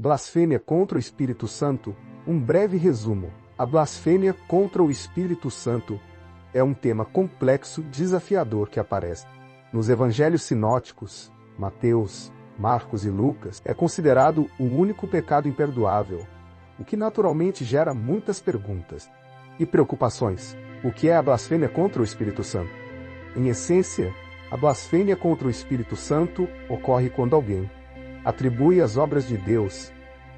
Blasfêmia contra o Espírito Santo. Um breve resumo. A blasfêmia contra o Espírito Santo é um tema complexo, desafiador que aparece nos evangelhos sinóticos, Mateus, Marcos e Lucas. É considerado o único pecado imperdoável, o que naturalmente gera muitas perguntas e preocupações. O que é a blasfêmia contra o Espírito Santo? Em essência, a blasfêmia contra o Espírito Santo ocorre quando alguém atribui as obras de Deus,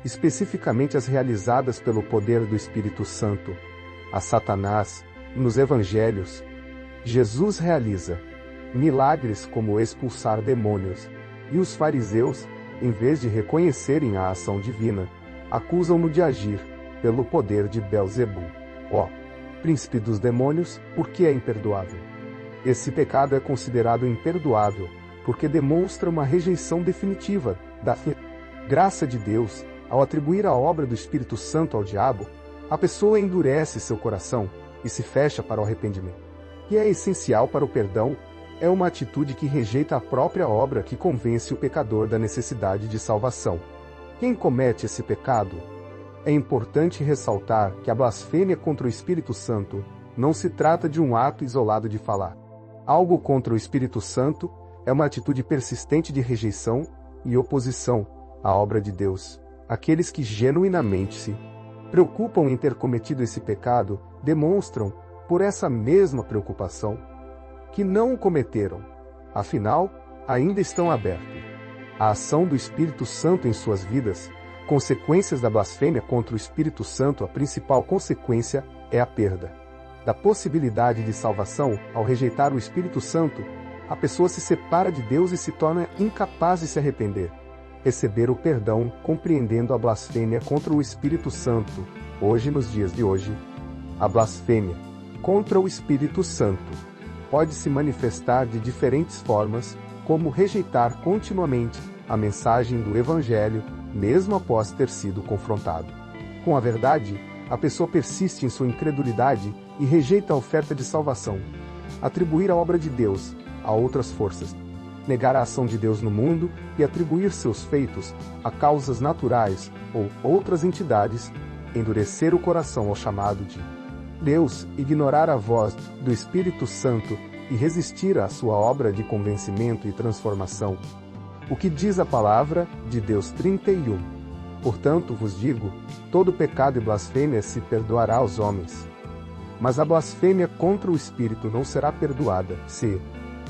especificamente as realizadas pelo poder do Espírito Santo, a Satanás. Nos evangelhos, Jesus realiza milagres como expulsar demônios, e os fariseus, em vez de reconhecerem a ação divina, acusam-no de agir pelo poder de Belzebu, ó príncipe dos demônios, porque é imperdoável. Esse pecado é considerado imperdoável porque demonstra uma rejeição definitiva da graça de Deus. Ao atribuir a obra do Espírito Santo ao diabo, a pessoa endurece seu coração e se fecha para o arrependimento. E é essencial para o perdão, é uma atitude que rejeita a própria obra que convence o pecador da necessidade de salvação. Quem comete esse pecado? É importante ressaltar que a blasfêmia contra o Espírito Santo não se trata de um ato isolado de falar. Algo contra o Espírito Santo é uma atitude persistente de rejeição e oposição à obra de Deus. Aqueles que genuinamente se preocupam em ter cometido esse pecado demonstram, por essa mesma preocupação, que não o cometeram. Afinal, ainda estão abertos à ação do Espírito Santo em suas vidas. Consequências da blasfêmia contra o Espírito Santo. A principal consequência é a perda da possibilidade de salvação. Ao rejeitar o Espírito Santo, a pessoa se separa de Deus e se torna incapaz de se arrepender, receber o perdão. Compreendendo a blasfêmia contra o Espírito Santo. Hoje, nos dias de hoje, a blasfêmia contra o Espírito Santo pode se manifestar de diferentes formas, como rejeitar continuamente a mensagem do Evangelho, mesmo após ter sido confrontado com a verdade. A pessoa persiste em sua incredulidade e rejeita a oferta de salvação. Atribuir a obra de Deus a outras forças, negar a ação de Deus no mundo e atribuir seus feitos a causas naturais ou outras entidades, endurecer o coração ao chamado de Deus, ignorar a voz do Espírito Santo e resistir à sua obra de convencimento e transformação. O que diz a palavra de Deus 31? Portanto vos digo, todo pecado e blasfêmia se perdoará aos homens, mas a blasfêmia contra o Espírito não será perdoada. Se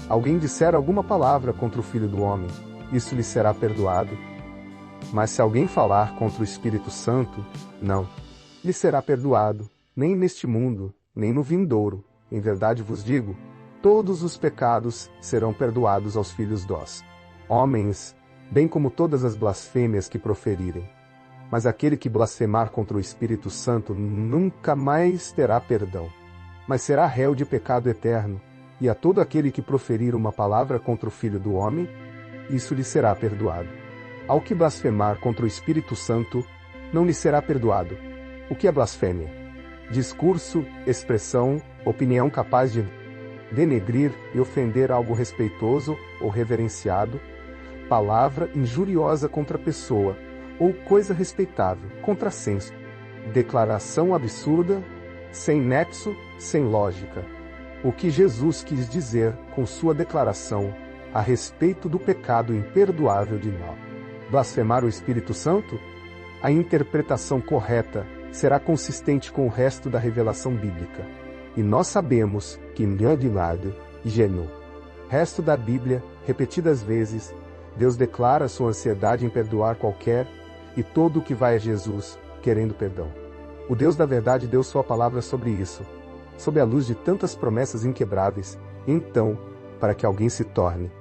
alguém disser alguma palavra contra o Filho do Homem, isso lhe será perdoado. Mas se alguém falar contra o Espírito Santo, não lhe será perdoado, nem neste mundo, nem no vindouro. Em verdade vos digo, todos os pecados serão perdoados aos filhos dos homens, bem como todas as blasfêmias que proferirem. Mas aquele que blasfemar contra o Espírito Santo nunca mais terá perdão, mas será réu de pecado eterno. E a todo aquele que proferir uma palavra contra o Filho do Homem, isso lhe será perdoado. Ao que blasfemar contra o Espírito Santo, não lhe será perdoado. O que é blasfêmia? Discurso, expressão, opinião capaz de denegrir e ofender algo respeitoso ou reverenciado, palavra injuriosa contra a pessoa, ou coisa respeitável, contrassenso, declaração absurda, sem nexo, sem lógica. O que Jesus quis dizer com sua declaração a respeito do pecado imperdoável de nós? Blasfemar o Espírito Santo? A interpretação correta será consistente com o resto da revelação bíblica. E nós sabemos que Nhandilado e Genu, resto da Bíblia, repetidas vezes, Deus declara sua ansiedade em perdoar qualquer e todo o que vai a Jesus, querendo perdão. O Deus da verdade deu sua palavra sobre isso, sob a luz de tantas promessas inquebráveis. Então, para que alguém se torne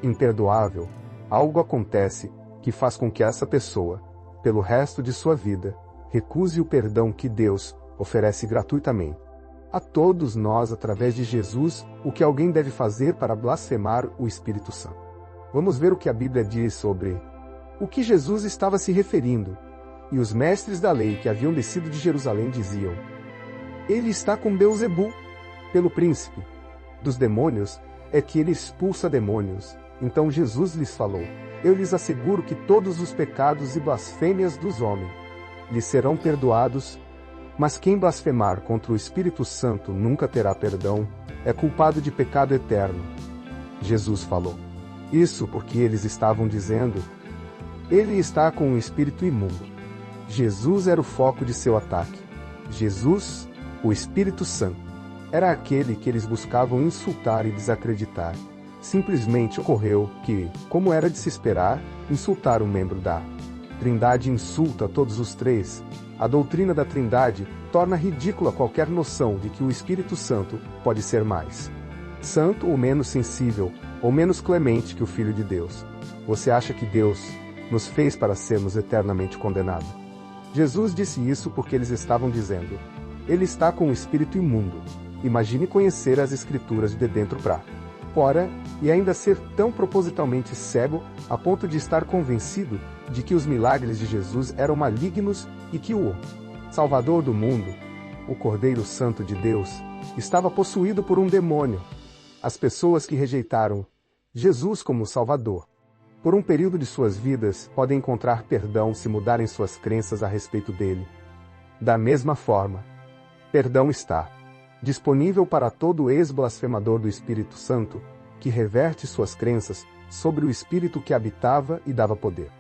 imperdoável, algo acontece que faz com que essa pessoa, pelo resto de sua vida, recuse o perdão que Deus oferece gratuitamente a todos nós através de Jesus. O que alguém deve fazer para blasfemar o Espírito Santo? Vamos ver o que a Bíblia diz sobre o que Jesus estava se referindo. E os mestres da lei que haviam descido de Jerusalém diziam: ele está com Belzebu, pelo príncipe dos demônios é que ele expulsa demônios. Então Jesus lhes falou: Eu lhes asseguro que todos os pecados e blasfêmias dos homens lhes serão perdoados, mas quem blasfemar contra o Espírito Santo nunca terá perdão, é culpado de pecado eterno. Jesus falou isso porque eles estavam dizendo: ele está com um espírito imundo. Jesus era o foco de seu ataque. Jesus, o Espírito Santo, era aquele que eles buscavam insultar e desacreditar. Simplesmente ocorreu que, como era de se esperar, insultar um membro da Trindade insulta todos os três. A doutrina da Trindade torna ridícula qualquer noção de que o Espírito Santo pode ser mais santo ou menos sensível, ou menos clemente que o Filho de Deus. Você acha que Deus nos fez para sermos eternamente condenados? Jesus disse isso porque eles estavam dizendo: ele está com um espírito imundo. Imagine conhecer as Escrituras de dentro para fora, e ainda ser tão propositalmente cego, a ponto de estar convencido de que os milagres de Jesus eram malignos e que o Salvador do mundo, o Cordeiro Santo de Deus, estava possuído por um demônio. As pessoas que rejeitaram Jesus como Salvador por um período de suas vidas podem encontrar perdão se mudarem suas crenças a respeito dele. Da mesma forma, perdão está disponível para todo ex-blasfemador do Espírito Santo que reverte suas crenças sobre o Espírito que habitava e dava poder.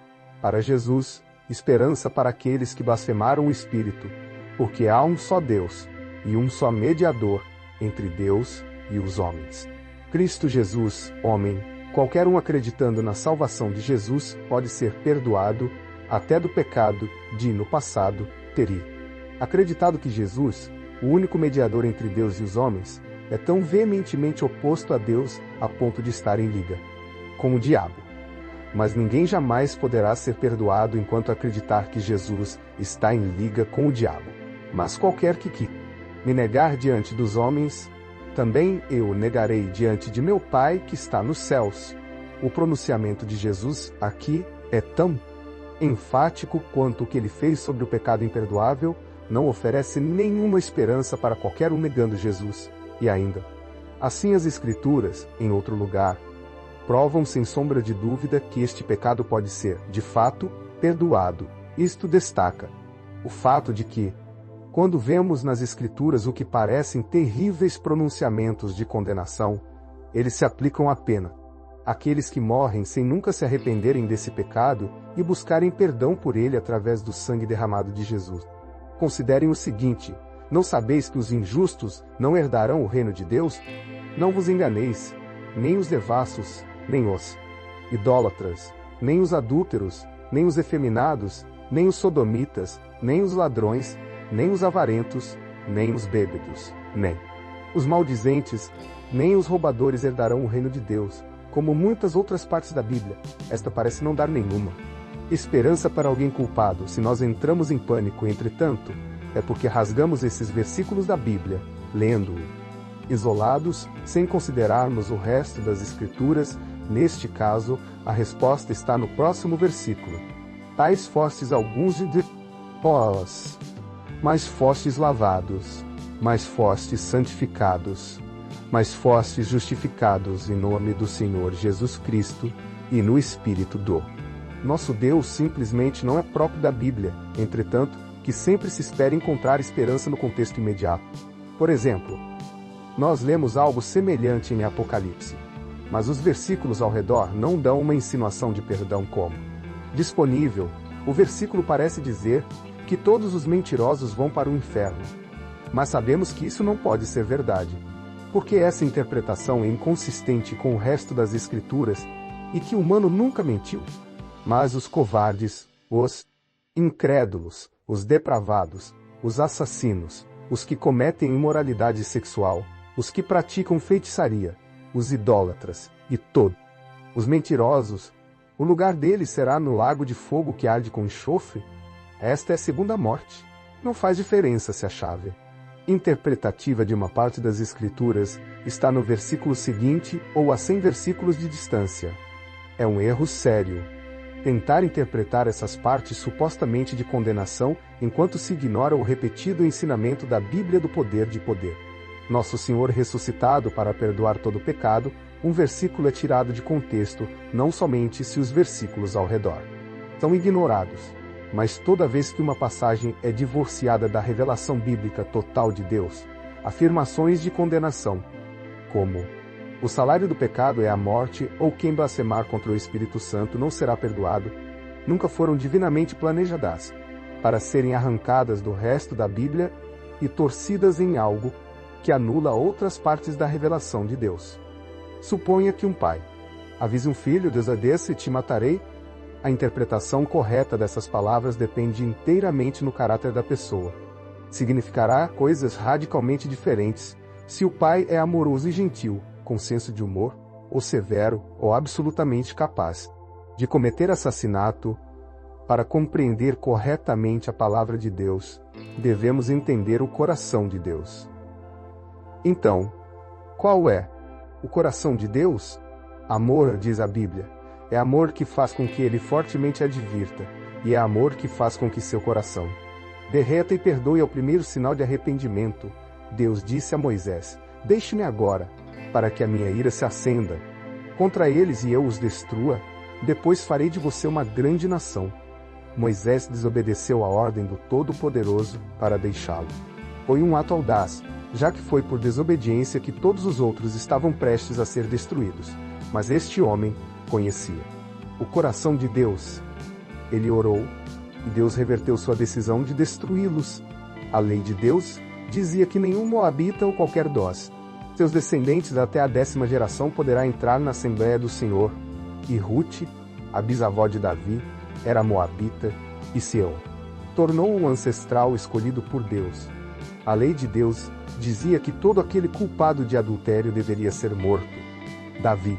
Para Jesus, esperança para aqueles que blasfemaram o Espírito, porque há um só Deus e um só mediador entre Deus e os homens, Cristo Jesus, homem. Qualquer um acreditando na salvação de Jesus pode ser perdoado até do pecado de no passado teria acreditado que Jesus, o único mediador entre Deus e os homens, é tão veementemente oposto a Deus a ponto de estar em liga com o diabo. Mas ninguém jamais poderá ser perdoado enquanto acreditar que Jesus está em liga com o diabo. Mas qualquer que me negar diante dos homens, também eu negarei diante de meu Pai que está nos céus. O pronunciamento de Jesus aqui é tão enfático quanto o que ele fez sobre o pecado imperdoável não oferece nenhuma esperança para qualquer um negando Jesus. E ainda, assim as Escrituras, em outro lugar, provam sem sombra de dúvida que este pecado pode ser, de fato, perdoado. Isto destaca o fato de que, quando vemos nas Escrituras o que parecem terríveis pronunciamentos de condenação, eles se aplicam à pena. Aqueles que morrem sem nunca se arrependerem desse pecado e buscarem perdão por ele através do sangue derramado de Jesus. Considerem o seguinte: não sabeis que os injustos não herdarão o reino de Deus? Não vos enganeis, nem os devassos, nem os idólatras, nem os adúlteros, nem os efeminados, nem os sodomitas, nem os ladrões, nem os avarentos, nem os bêbados, nem os maldizentes, nem os roubadores herdarão o reino de Deus. Como muitas outras partes da Bíblia, esta parece não dar nenhuma esperança para alguém culpado. Se nós entramos em pânico, entretanto, é porque rasgamos esses versículos da Bíblia, lendo-o isolados, sem considerarmos o resto das Escrituras. Neste caso, a resposta está no próximo versículo. Tais fostes alguns de vós, mas fostes lavados, mas fostes santificados, mas fostes justificados em nome do Senhor Jesus Cristo e no Espírito do nosso Deus. Simplesmente não é próprio da Bíblia, entretanto, que sempre se espera encontrar esperança no contexto imediato. Por exemplo, nós lemos algo semelhante em Apocalipse, mas os versículos ao redor não dão uma insinuação de perdão como disponível. O versículo parece dizer que todos os mentirosos vão para o inferno. Mas sabemos que isso não pode ser verdade, porque essa interpretação é inconsistente com o resto das Escrituras e que o humano nunca mentiu. Mas os covardes, os incrédulos, os depravados, os assassinos, os que cometem imoralidade sexual, os que praticam feitiçaria, os idólatras e todos os mentirosos, o lugar deles será no lago de fogo que arde com enxofre. Esta é a segunda morte. Não faz diferença se a chave interpretativa de uma parte das Escrituras está no versículo seguinte ou a 100 versículos de distância. É um erro sério tentar interpretar essas partes supostamente de condenação enquanto se ignora o repetido ensinamento da Bíblia do poder de poder. Nosso Senhor ressuscitado para perdoar todo pecado Um versículo é tirado de contexto, não somente se os versículos ao redor são ignorados, mas toda vez que uma passagem é divorciada da revelação bíblica total de Deus, afirmações de condenação, como o salário do pecado é a morte ou quem blasfemar contra o Espírito Santo não será perdoado, nunca foram divinamente planejadas para serem arrancadas do resto da Bíblia e torcidas em algo que anula outras partes da revelação de Deus. Suponha que um pai avise um filho: desobedeça e te matarei. A interpretação correta dessas palavras depende inteiramente no caráter da pessoa. Significará coisas radicalmente diferentes se o pai é amoroso e gentil, com senso de humor, ou severo, ou absolutamente capaz de cometer assassinato. Para compreender corretamente a palavra de Deus, devemos entender o coração de Deus. Então, qual é o coração de Deus? Amor, diz a Bíblia. É amor que faz com que ele fortemente advirta, e é amor que faz com que seu coração derreta e perdoe ao primeiro sinal de arrependimento. Deus disse a Moisés: deixe-me agora, para que a minha ira se acenda contra eles e eu os destrua, depois farei de você uma grande nação. Moisés desobedeceu a ordem do Todo-Poderoso para deixá-lo. Foi um ato audaz, já que foi por desobediência que todos os outros estavam prestes a ser destruídos. Mas este homem conhecia o coração de Deus. Ele orou, e Deus reverteu sua decisão de destruí-los. A lei de Deus dizia que nenhum moabita ou qualquer dos seus descendentes até a 10ª geração poderá entrar na Assembleia do Senhor. E Ruth, a bisavó de Davi, era moabita, e Sião tornou-o um ancestral escolhido por Deus. A lei de Deus dizia que todo aquele culpado de adultério deveria ser morto. Davi,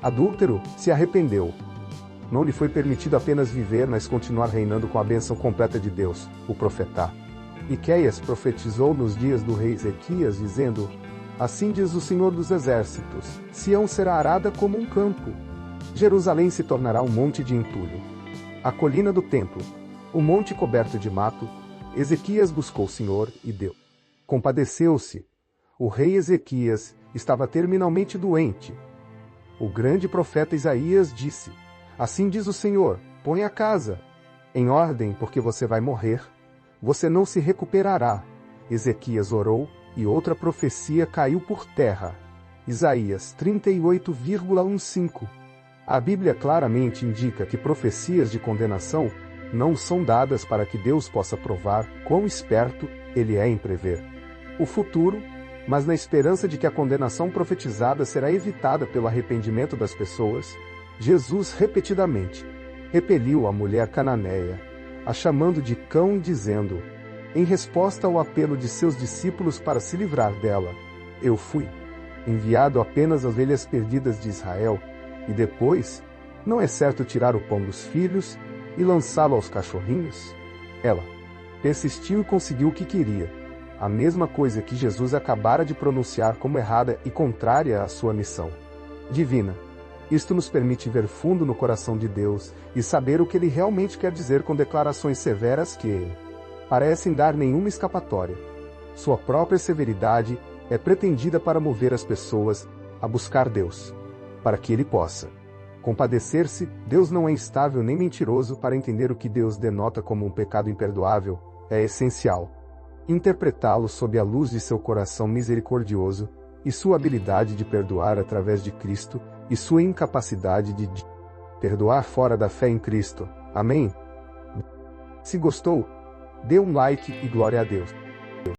adúltero, se arrependeu. Não lhe foi permitido apenas viver, mas continuar reinando com a bênção completa de Deus, o profeta. Miqueias profetizou nos dias do rei Ezequias, dizendo: assim diz o Senhor dos Exércitos, Sião será arada como um campo. Jerusalém se tornará um monte de entulho. A colina do templo, o monte coberto de mato. Ezequias buscou o Senhor e deu. Compadeceu-se. O rei Ezequias estava terminalmente doente. O grande profeta Isaías disse: assim diz o Senhor, põe a casa em ordem, porque você vai morrer. Você não se recuperará. Ezequias orou, e outra profecia caiu por terra. Isaías 38,15. A Bíblia claramente indica que profecias de condenação não são dadas para que Deus possa provar quão esperto ele é em prever o futuro, mas na esperança de que a condenação profetizada será evitada pelo arrependimento das pessoas. Jesus repetidamente repeliu a mulher cananeia, a chamando de cão e dizendo, em resposta ao apelo de seus discípulos para se livrar dela: eu fui enviado apenas às ovelhas perdidas de Israel, e depois, não é certo tirar o pão dos filhos e lançá-lo aos cachorrinhos? Ela persistiu e conseguiu o que queria, a mesma coisa que Jesus acabara de pronunciar como errada e contrária à sua missão divina. Isto nos permite ver fundo no coração de Deus e saber o que ele realmente quer dizer com declarações severas que parecem dar nenhuma escapatória. Sua própria severidade é pretendida para mover as pessoas a buscar Deus, para que ele possa compadecer-se. Deus não é instável nem mentiroso. Para entender o que Deus denota como um pecado imperdoável, é essencial interpretá-lo sob a luz de seu coração misericordioso, e sua habilidade de perdoar através de Cristo, e sua incapacidade de perdoar fora da fé em Cristo. Amém? Se gostou, dê um like e glória a Deus.